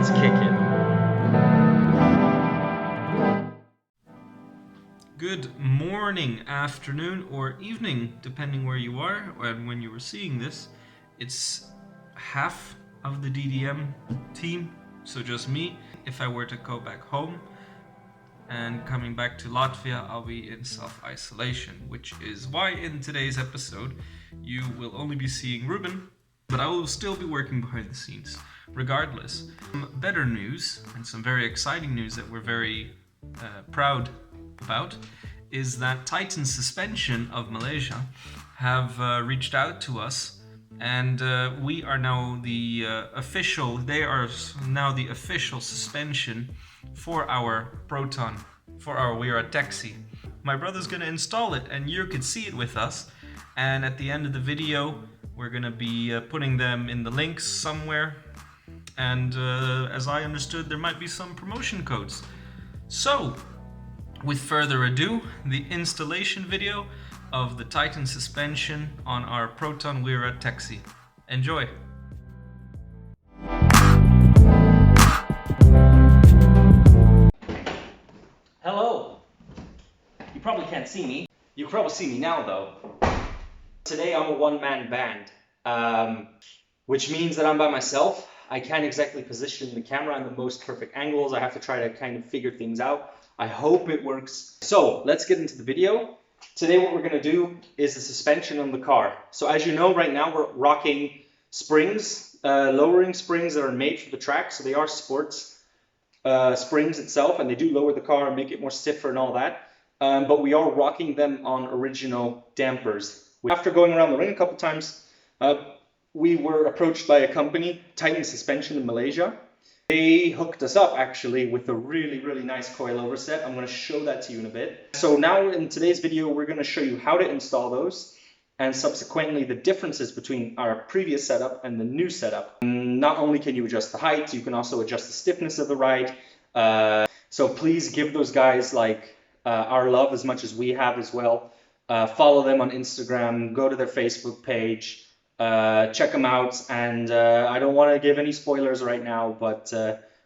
Let's kick it. Good morning, afternoon, or evening, depending where you are and when you were seeing this. It's half of the DDM team, so just me. If I were to go back home and coming back to Latvia, I'll be in self-isolation, which is why in today's episode you will only be seeing Ruben, but I will still be working behind the scenes. Regardless, some better news and some very exciting news that we're very proud about is that Titan Suspension of Malaysia have reached out to us, and we are now the official suspension for our Proton, for our Wira Teksi. My brother's gonna install it and you could see it with us, and at the end of the video we're gonna be putting them in the links somewhere, and as I understood, there might be some promotion codes. So with further ado, the installation video of the Titan suspension on our Proton Wira Teksi. Enjoy! Hello! You probably can't see me. You can probably see me now though. Today I'm a one-man band, which means that I'm by myself. I can't exactly position the camera in the most perfect angles. I have to try to kind of figure things out. I hope it works. So let's get into the video. Today what we're going to do is the suspension on the car. So as you know, right now we're rocking springs, lowering springs that are made for the track. So they are sports springs itself, and they do lower the car and make it more stiffer and all that. But we are rocking them on original dampers. After going around the ring a couple times, we were approached by a company, Titan Suspension of Malaysia. They hooked us up actually with a really nice coilover set. I'm going to show that to you in a bit. So now in today's video, we're going to show you how to install those, and subsequently the differences between our previous setup and the new setup. Not only can you adjust the height, you can also adjust the stiffness of the ride. So please give those guys our love as much as we have as well. Follow them on Instagram, go to their Facebook page. Check them out, and I don't want to give any spoilers right now, but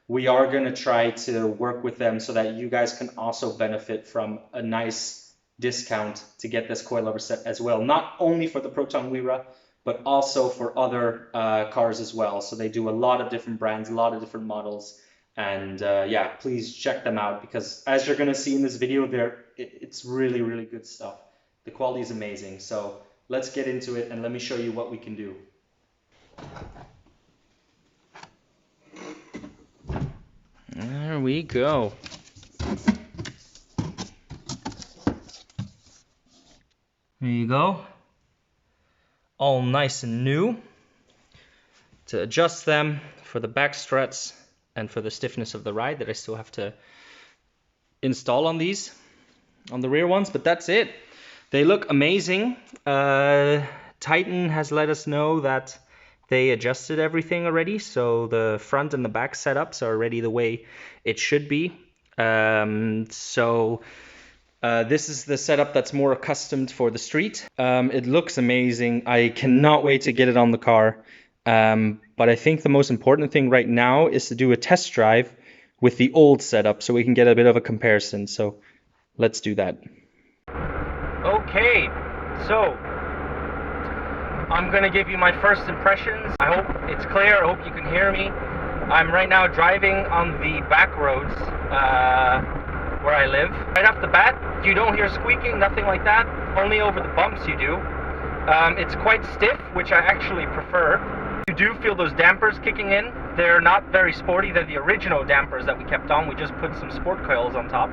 we are going to try to work with them so that you guys can also benefit from a nice discount to get this coilover set as well, not only for the Proton Wira, but also for other cars as well. So they do a lot of different brands, a lot of different models, and yeah, please check them out, because as you're going to see in this video, it's really good stuff. The quality is amazing. So let's get into it and let me show you what we can do. There we go. There you go. All nice and new. To adjust them for the back struts and for the stiffness of the ride that I still have to install on these, on the rear ones, but that's it. They look amazing. Titan has let us know that they adjusted everything already, so the front and the back setups are already the way it should be. This is the setup that's more accustomed for the street. It looks amazing. I cannot wait to get it on the car. But I think the most important thing right now is to do a test drive with the old setup so we can get a bit of a comparison. So let's do that. Okay, so I'm gonna give you my first impressions. I hope it's clear, I hope you can hear me. I'm right now driving on the back roads where I live. Right off the bat, you don't hear squeaking, nothing like that, only over the bumps you do. It's quite stiff, which I actually prefer. You do feel those dampers kicking in. They're not very sporty, they're the original dampers that we kept on. We just put some sport coils on top.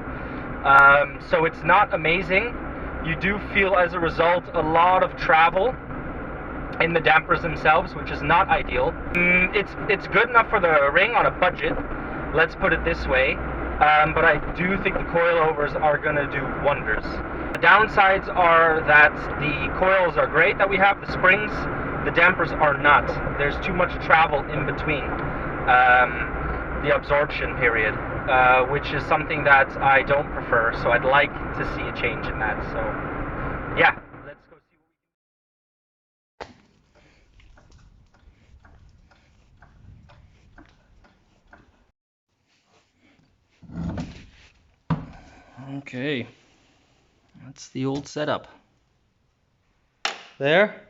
So it's not amazing. You do feel, as a result, a lot of travel in the dampers themselves, which is not ideal. It's good enough for the ring on a budget, let's put it this way, but I do think the coilovers are going to do wonders. The downsides are that the coils are great that we have, the springs, the dampers are not. There's too much travel in between the absorption period, which is something that I don't prefer, so I'd like to see a change in that. So yeah, let's go see what we Okay, that's the old setup. There.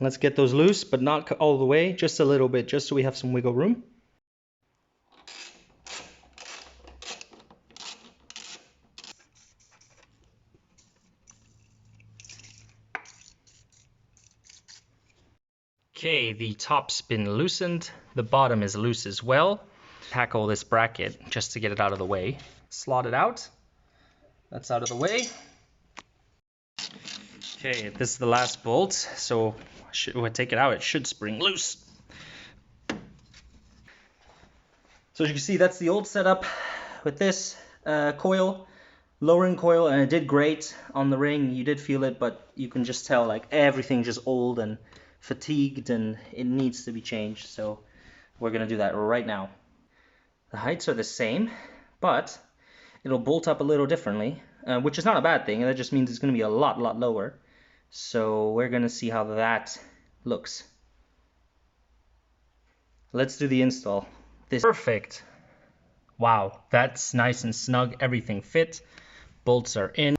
Let's get those loose, but not all the way, just a little bit, just so we have some wiggle room. Okay, the top's been loosened, the bottom is loose as well. Tackle this bracket just to get it out of the way. Slot it out. That's out of the way. Okay, this is the last bolt, so when I take it out, it should spring loose. So as you can see, that's the old setup with this coil, lowering coil, and it did great on the ring. You did feel it, but you can just tell like everything just old and fatigued, and it needs to be changed. So we're gonna do that right now. The heights are the same, but it'll bolt up a little differently, which is not a bad thing. That just means it's gonna be a lot lower. So we're gonna see how that looks. Let's do the install. This is perfect. Wow, that's nice and snug. Everything fit. Bolts are in.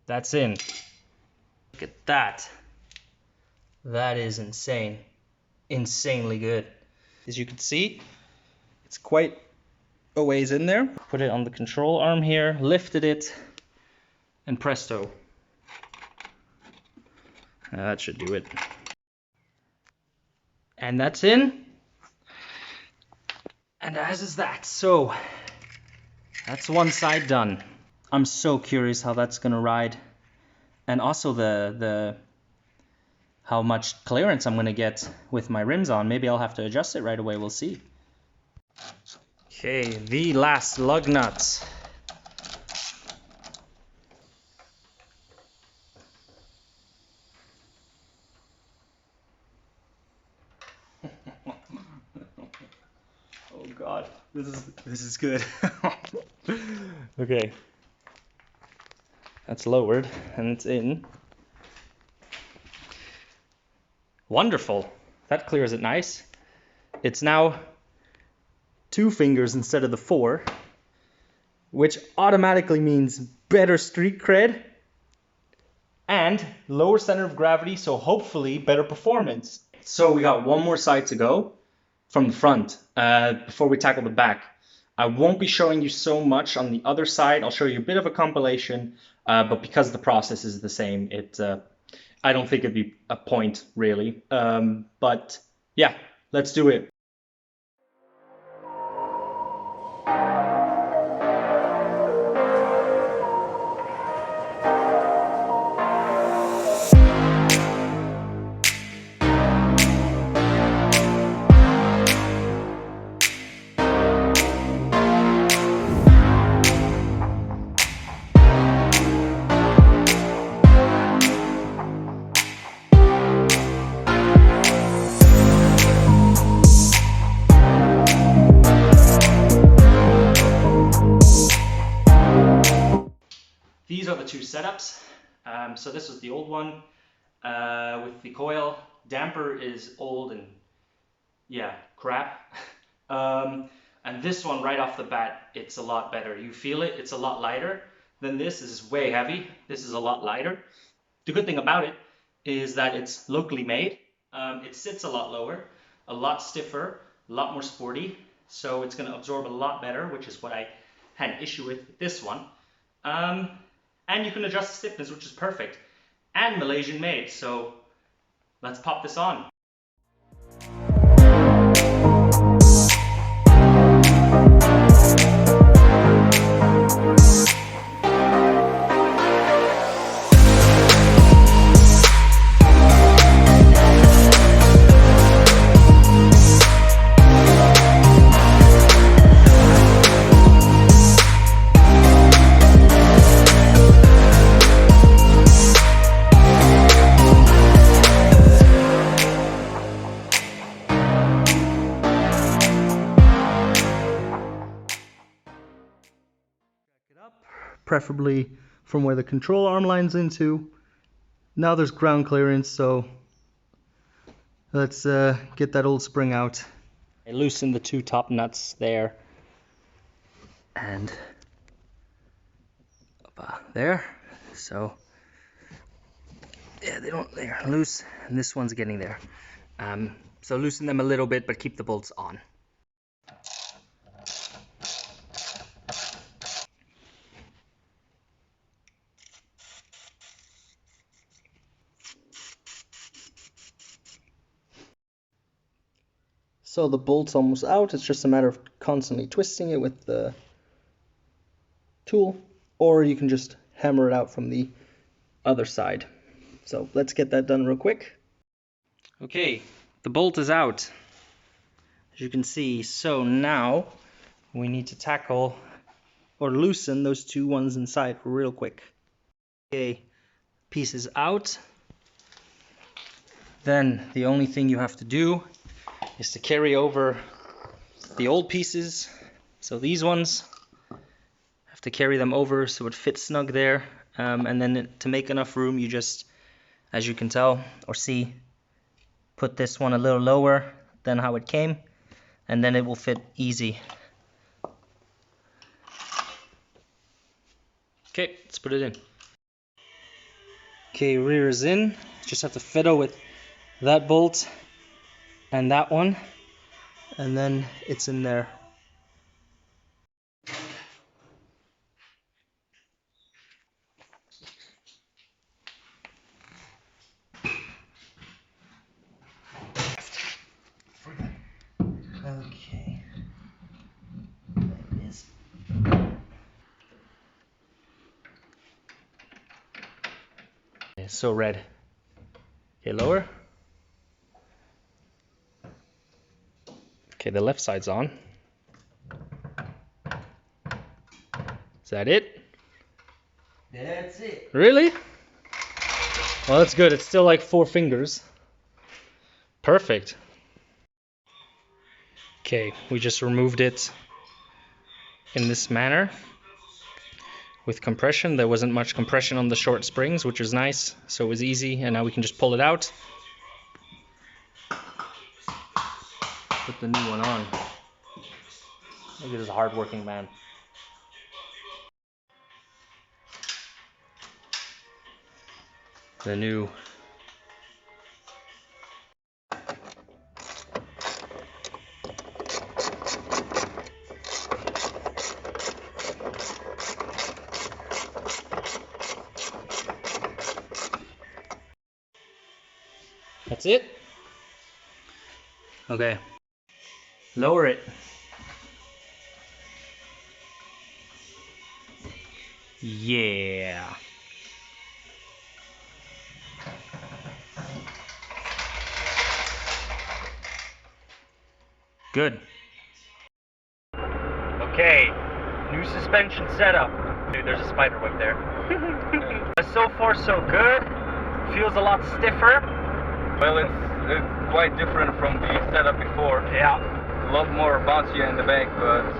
That's in. Look at that. That is insane. Insanely good. As you can see, it's quite a ways in there. Put it on the control arm here, lifted it, and presto. That should do it. And that's in. And as is that. So that's one side done. I'm so curious how that's gonna ride, and also the how much clearance I'm gonna get with my rims on. Maybe I'll have to adjust it right away. We'll see. Okay, the last lug nuts. Oh God, this is good. Okay, that's lowered and it's in. Wonderful. That clears it nice. It's now 2 fingers instead of the 4, which automatically means better street cred and lower center of gravity, so hopefully better performance. So we got one more side to go from the front before we tackle the back. I won't be showing you so much on the other side. I'll show you a bit of a compilation, but because the process is the same, I don't think it'd be a point really. But yeah, let's do it. These are the 2 setups. So this was the old one with the coil. Damper is old and yeah, crap. And this one right off the bat, it's a lot better. You feel it, it's a lot lighter than this. This is way heavy. This is a lot lighter. The good thing about it is that it's locally made. It sits a lot lower, a lot stiffer, a lot more sporty. So it's gonna absorb a lot better, which is what I had an issue with this one. And you can adjust the stiffness, which is perfect. And Malaysian made, so let's pop this on. Preferably from where the control arm lines into. Now there's ground clearance, so Let's get that old spring out. I loosen the two top nuts there. And there. So yeah, they're loose, and this one's getting there. So loosen them a little bit, but keep the bolts on. So the bolt's almost out. It's just a matter of constantly twisting it with the tool, or you can just hammer it out from the other side. So let's get that done real quick. Okay, the bolt is out, as you can see. So now we need to tackle or loosen those two ones inside real quick. Okay, piece is out. Then the only thing you have to do is to carry over the old pieces. So these ones, have to carry them over so it fits snug there. And then to make enough room, you just, as you can tell or see, put this one a little lower than how it came, and then it will fit easy. Okay, let's put it in. Okay, rear is in. Just have to fiddle with that bolt and that one, and then it's in there. Okay, there it is. It's so red. Okay, lower. Okay, the left side's on. Is that it? That's it. Really? Well, that's good. It's still like 4 fingers. Perfect. Okay, we just removed it in this manner with compression. There wasn't much compression on the short springs, which was nice, so it was easy, and now we can just pull it out. Put the new one on. Look at this hard-working man. The new That's it? Okay. Lower it. Yeah. Good. Okay, new suspension setup. Dude, there's a spider web there. So far so good. Feels a lot stiffer. Well, it's quite different from the setup before. Yeah. A lot more bouncy in the back,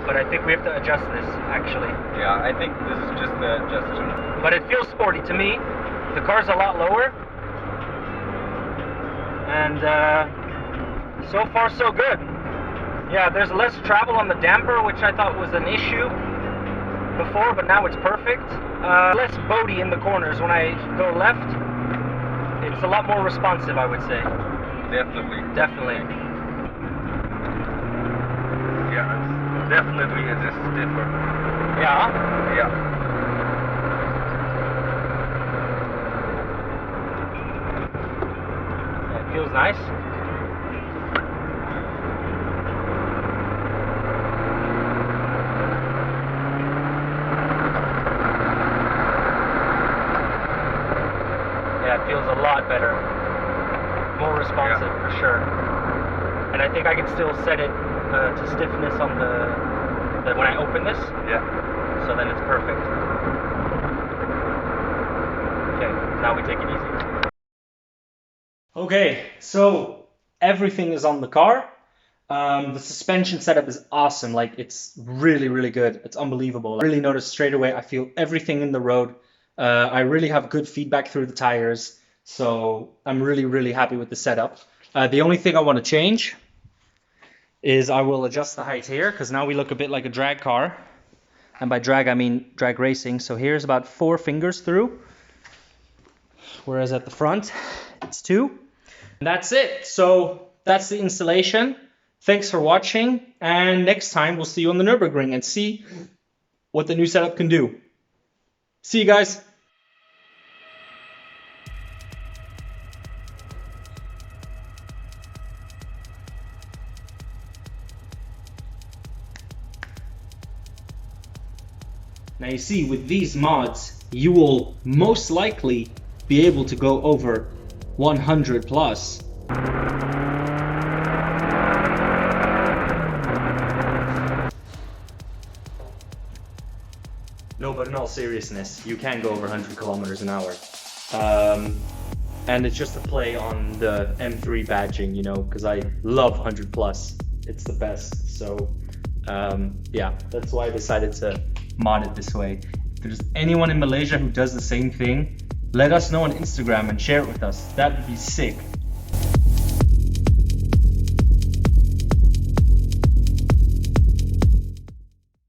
But I think we have to adjust this, actually. yeah, I think this is just the adjustment. But it feels sporty to me. The car's a lot lower. And so far so good. Yeah, there's less travel on the damper, which I thought was an issue before, but now it's perfect. Less boaty in the corners when I go left. It's a lot more responsive, I would say. Definitely. Definitely. Yeah, it's definitely it is stiffer. Yeah. Yeah. It feels nice. Yeah, it feels a lot better. More responsive, for sure. And I think I can still set it to stiffness on the when I open this. Yeah. So then it's perfect. Okay, now we take it easy. Okay, so everything is on the car. The suspension setup is awesome. Like, it's really, really good. It's unbelievable. I really noticed straight away. I feel everything in the road. I really have good feedback through the tires. So I'm really, really happy with the setup. The only thing I want to change is I will adjust the height here, because now we look a bit like a drag car. And by drag, I mean drag racing. So here's about 4 fingers through, whereas at the front, it's 2. And that's it. So that's the installation. Thanks for watching. And next time, we'll see you on the Nürburgring and see what the new setup can do. See you guys. Now you see, with these mods, you will most likely be able to go over 100 plus. No, but in all seriousness, you can go over 100 kilometers an hour. And it's just a play on the M3 badging, you know, because I love 100 plus. It's the best. So yeah, that's why I decided to mod it this way. If there's anyone in Malaysia who does the same thing, let us know on Instagram and share it with us. That would be sick.